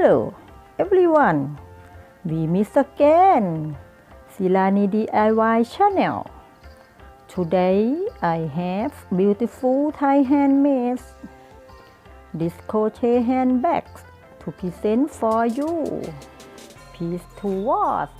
Hello everyone, we meet again. Siranee DIY channel. Today I have beautiful Thai handmade this crochet handbags to present for you. Please to watch.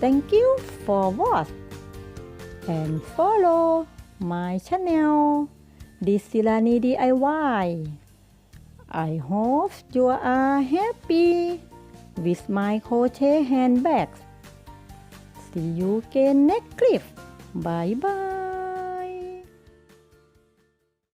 Thank you for watch and follow my channel, this Siranee DIY. I hope you are happy with my crochet handbags. See you again next clip. Bye bye.